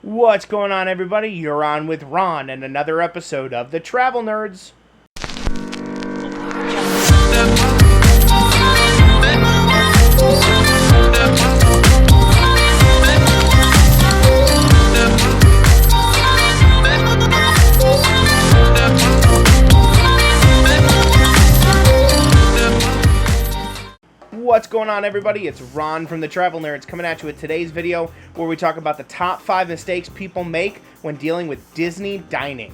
What's going on, everybody? You're on with Ron and another episode of The Travel Nerds. What's going on, everybody? It's Ron from The Travel Nerds coming at you with today's video where we talk about the top 5 mistakes people make when dealing with Disney dining.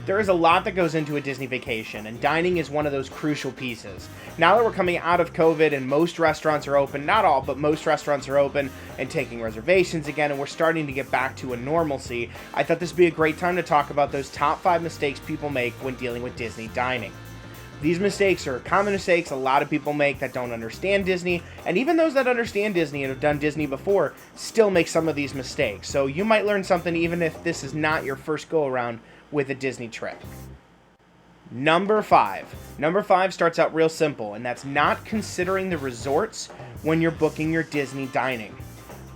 There is a lot that goes into a Disney vacation, and dining is one of those crucial pieces. Now that we're coming out of COVID and most restaurants are open, not all, but most restaurants are open and taking reservations again, and we're starting to get back to a normalcy, I thought this would be a great time to talk about those top 5 mistakes people make when dealing with Disney dining. These mistakes are common mistakes a lot of people make that don't understand Disney, and even those that understand Disney and have done Disney before still make some of these mistakes. So you might learn something even if this is not your first go-around with a Disney trip. Number 5. Number 5 starts out real simple, and that's not considering the resorts when you're booking your Disney dining.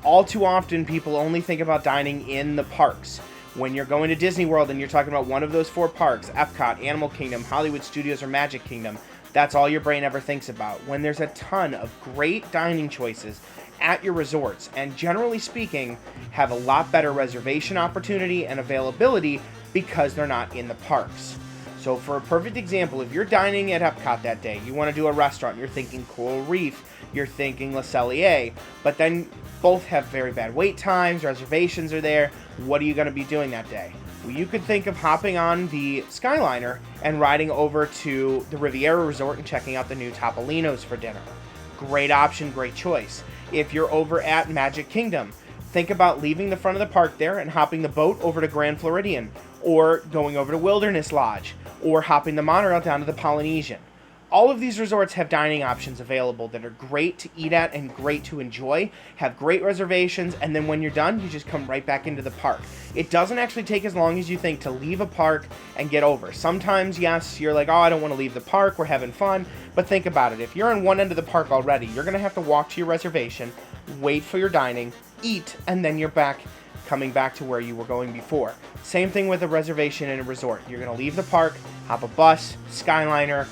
All too often, people only think about dining in the parks. When you're going to Disney World and you're talking about one of those 4 parks, Epcot, Animal Kingdom, Hollywood Studios, or Magic Kingdom, that's all your brain ever thinks about. When there's a ton of great dining choices at your resorts, and generally speaking, have a lot better reservation opportunity and availability because they're not in the parks. So for a perfect example, if you're dining at Epcot that day, you want to do a restaurant, you're thinking Coral Reef, you're thinking Le Cellier, but then both have very bad wait times, reservations are there, what are you going to be doing that day? Well, you could think of hopping on the Skyliner and riding over to the Riviera Resort and checking out the new Topolino's for dinner. Great option, great choice. If you're over at Magic Kingdom, think about leaving the front of the park there and hopping the boat over to Grand Floridian, or going over to Wilderness Lodge, or hopping the monorail down to the Polynesian. All of these resorts have dining options available that are great to eat at and great to enjoy, have great reservations, and then when you're done, you just come right back into the park. It doesn't actually take as long as you think to leave a park and get over. Sometimes, yes, you're like, oh, I don't want to leave the park, we're having fun, but think about it. If you're on one end of the park already, you're going to have to walk to your reservation, wait for your dining, eat, and then you're coming back to where you were going before. Same thing with a reservation in a resort. You're going to leave the park, hop a bus, Skyliner,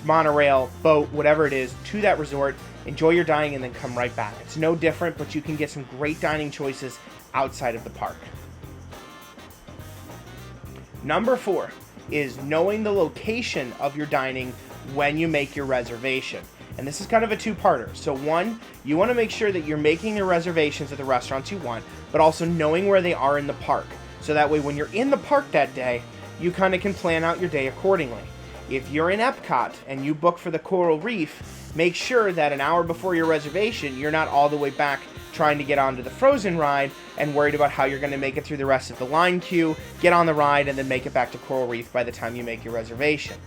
monorail, boat, whatever it is, to that resort, enjoy your dining, and then come right back. It's no different, but you can get some great dining choices outside of the park. Number 4 is knowing the location of your dining when you make your reservation. And this is kind of a two-parter. So 1, you want to make sure that you're making your reservations at the restaurants you want, but also knowing where they are in the park. So that way when you're in the park that day, you kind of can plan out your day accordingly. If you're in Epcot and you book for the Coral Reef, make sure that an hour before your reservation, you're not all the way back trying to get onto the Frozen ride and worried about how you're going to make it through the rest of the line queue, get on the ride, and then make it back to Coral Reef by the time you make your reservation.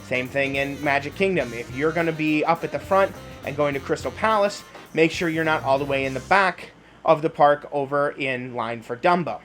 Same thing in Magic Kingdom. If you're going to be up at the front and going to Crystal Palace, make sure you're not all the way in the back of the park over in line for Dumbo.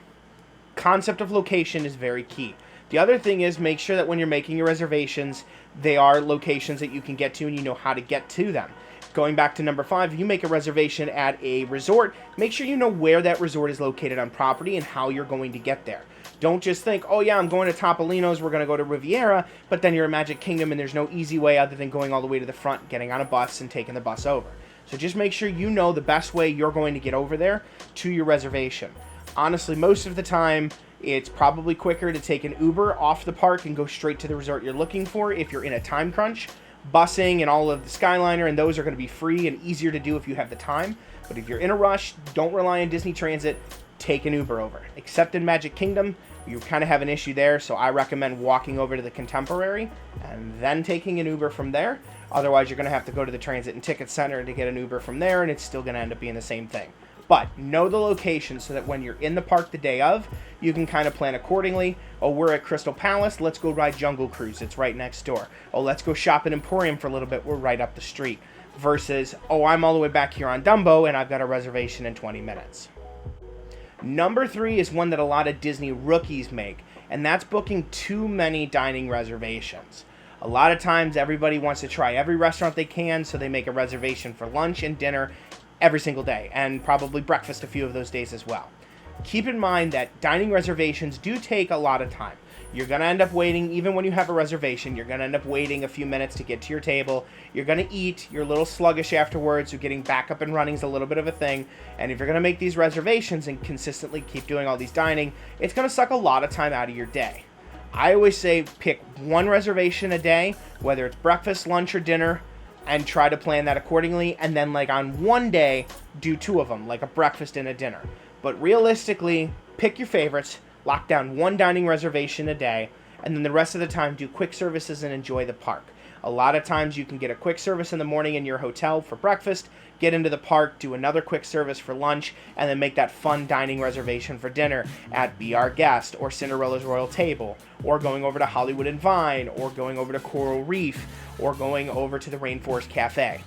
Concept of location is very key. The other thing is make sure that when you're making your reservations, they are locations that you can get to and you know how to get to them. Going back to number 5, if you make a reservation at a resort, make sure you know where that resort is located on property and how you're going to get there. Don't just think, oh yeah, I'm going to Topolino's, we're going to go to Riviera, but then you're at Magic Kingdom and there's no easy way other than going all the way to the front, getting on a bus and taking the bus over. So just make sure you know the best way you're going to get over there to your reservation. Honestly, most of the time, it's probably quicker to take an Uber off the park and go straight to the resort you're looking for if you're in a time crunch. Busing and all of the Skyliner and those are going to be free and easier to do if you have the time. But if you're in a rush, don't rely on Disney Transit, take an Uber over. Except in Magic Kingdom, you kind of have an issue there, so I recommend walking over to the Contemporary and then taking an Uber from there. Otherwise, you're going to have to go to the Transit and Ticket Center to get an Uber from there, and it's still going to end up being the same thing. But know the location so that when you're in the park the day of, you can kind of plan accordingly. Oh, we're at Crystal Palace, let's go ride Jungle Cruise, it's right next door. Oh, let's go shop at Emporium for a little bit, we're right up the street. Versus, oh, I'm all the way back here on Dumbo and I've got a reservation in 20 minutes. Number 3 is one that a lot of Disney rookies make, and that's booking too many dining reservations. A lot of times everybody wants to try every restaurant they can, so they make a reservation for lunch and dinner every single day, and probably breakfast a few of those days as well. Keep in mind that dining reservations do take a lot of time. You're going to end up waiting, even when you have a reservation, you're going to end up waiting a few minutes to get to your table. You're going to eat, you're a little sluggish afterwards, so getting back up and running is a little bit of a thing. And if you're going to make these reservations and consistently keep doing all these dining, it's going to suck a lot of time out of your day. I always say pick one reservation a day, whether it's breakfast, lunch, or dinner, and try to plan that accordingly. And then like on one day, do two of them, like a breakfast and a dinner. But realistically, pick your favorites, lock down one dining reservation a day, and then the rest of the time do quick services and enjoy the park. A lot of times you can get a quick service in the morning in your hotel for breakfast, get into the park, do another quick service for lunch, and then make that fun dining reservation for dinner at Be Our Guest or Cinderella's Royal Table, or going over to Hollywood and Vine, or going over to Coral Reef, or going over to the Rainforest Cafe.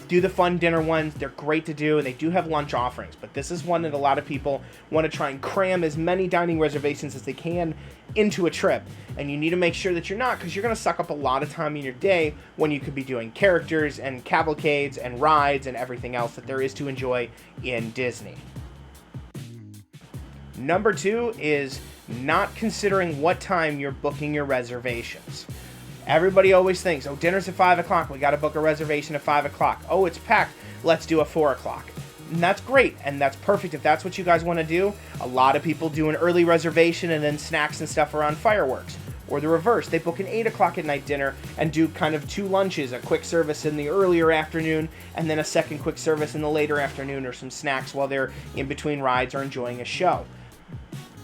Do the fun dinner ones. They're great to do, and they do have lunch offerings, but this is one that a lot of people want to try and cram as many dining reservations as they can into a trip, and you need to make sure that you're not, because you're going to suck up a lot of time in your day when you could be doing characters and cavalcades and rides and everything else that there is to enjoy in Disney. Number 2 is not considering what time you're booking your reservations. Everybody always thinks, oh, dinner's at 5 o'clock. We got to book a reservation at 5 o'clock. Oh, it's packed. Let's do a 4 o'clock. And that's great, and that's perfect if that's what you guys want to do. A lot of people do an early reservation and then snacks and stuff around fireworks. Or the reverse. They book an 8 o'clock at night dinner and do kind of two lunches, a quick service in the earlier afternoon and then a second quick service in the later afternoon, or some snacks while they're in between rides or enjoying a show.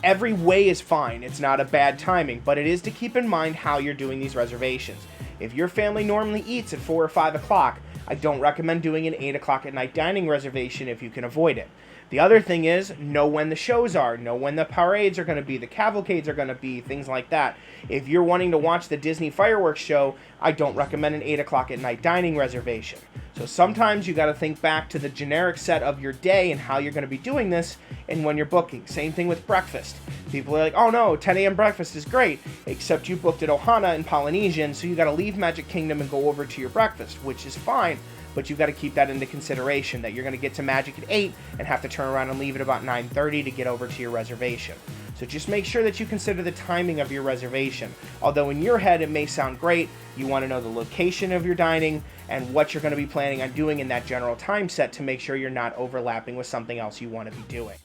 Every way is fine. It's not a bad timing, but it is to keep in mind how you're doing these reservations. If your family normally eats at 4 or 5 o'clock, I don't recommend doing an 8 o'clock at night dining reservation if you can avoid it. The other thing is, know when the shows are, know when the parades are going to be, the cavalcades are going to be, things like that. If you're wanting to watch the Disney fireworks show, I don't recommend an 8 o'clock at night dining reservation. So sometimes you got to think back to the generic set of your day and how you're going to be doing this and when you're booking. Same thing with breakfast. People are like, oh no, 10 a.m. breakfast is great, except you booked at Ohana and Polynesian, so you got to leave Magic Kingdom and go over to your breakfast, which is fine. But you've got to keep that into consideration, that you're going to get to Magic at 8 and have to turn around and leave at about 9:30 to get over to your reservation. So just make sure that you consider the timing of your reservation. Although in your head it may sound great, you want to know the location of your dining and what you're going to be planning on doing in that general time set to make sure you're not overlapping with something else you want to be doing.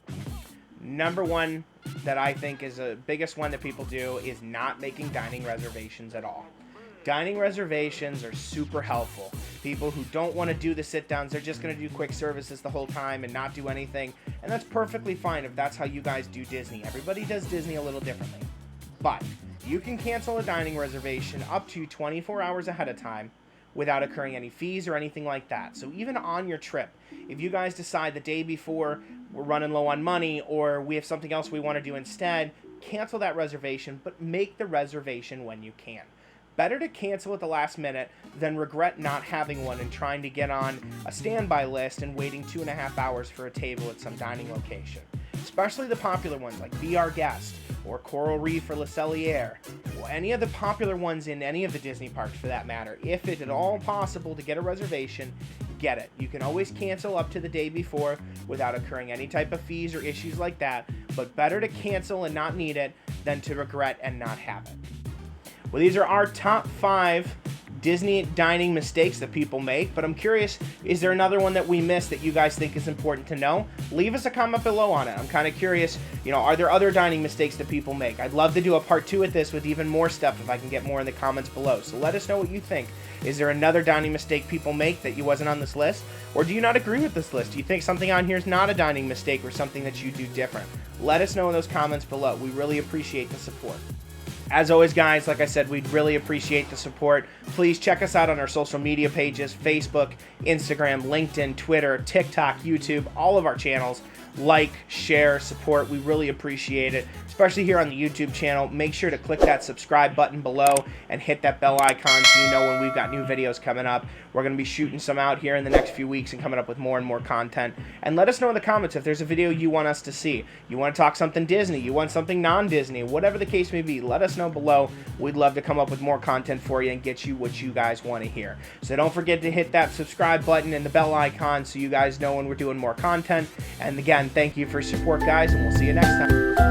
Number 1 that I think is the biggest one that people do is not making dining reservations at all. Dining reservations are super helpful. People who don't want to do the sit-downs, they're just going to do quick services the whole time and not do anything. And that's perfectly fine if that's how you guys do Disney. Everybody does Disney a little differently. But you can cancel a dining reservation up to 24 hours ahead of time without incurring any fees or anything like that. So even on your trip, if you guys decide the day before we're running low on money or we have something else we want to do instead, cancel that reservation, but make the reservation when you can. Better to cancel at the last minute than regret not having one and trying to get on a standby list and waiting 2.5 hours for a table at some dining location. Especially the popular ones like Be Our Guest or Coral Reef or Le Cellier, or any of the popular ones in any of the Disney parks for that matter. If it's at all possible to get a reservation, get it. You can always cancel up to the day before without incurring any type of fees or issues like that, but better to cancel and not need it than to regret and not have it. Well, these are our top 5 Disney dining mistakes that people make, but I'm curious, is there another one that we missed that you guys think is important to know? Leave us a comment below on it. I'm kind of curious, are there other dining mistakes that people make? I'd love to do a part 2 at this with even more stuff if I can get more in the comments below. So let us know what you think. Is there another dining mistake people make that you wasn't on this list? Or do you not agree with this list? Do you think something on here is not a dining mistake or something that you do different? Let us know in those comments below. We really appreciate the support. As always, guys, like I said, we'd really appreciate the support. Please check us out on our social media pages, Facebook, Instagram, LinkedIn, Twitter, TikTok, YouTube, all of our channels. like, share, support. We really appreciate it, especially here on the YouTube channel. Make sure to click that subscribe button below and hit that bell icon so you know when we've got new videos coming up. We're going to be shooting some out here in the next few weeks and coming up with more and more content. And let us know in the comments if there's a video you want us to see. You want to talk something Disney, you want something non-Disney, whatever the case may be, let us know below. We'd love to come up with more content for you and get you what you guys want to hear. So don't forget to hit that subscribe button and the bell icon so you guys know when we're doing more content. And again, thank you for your support, guys, and we'll see you next time.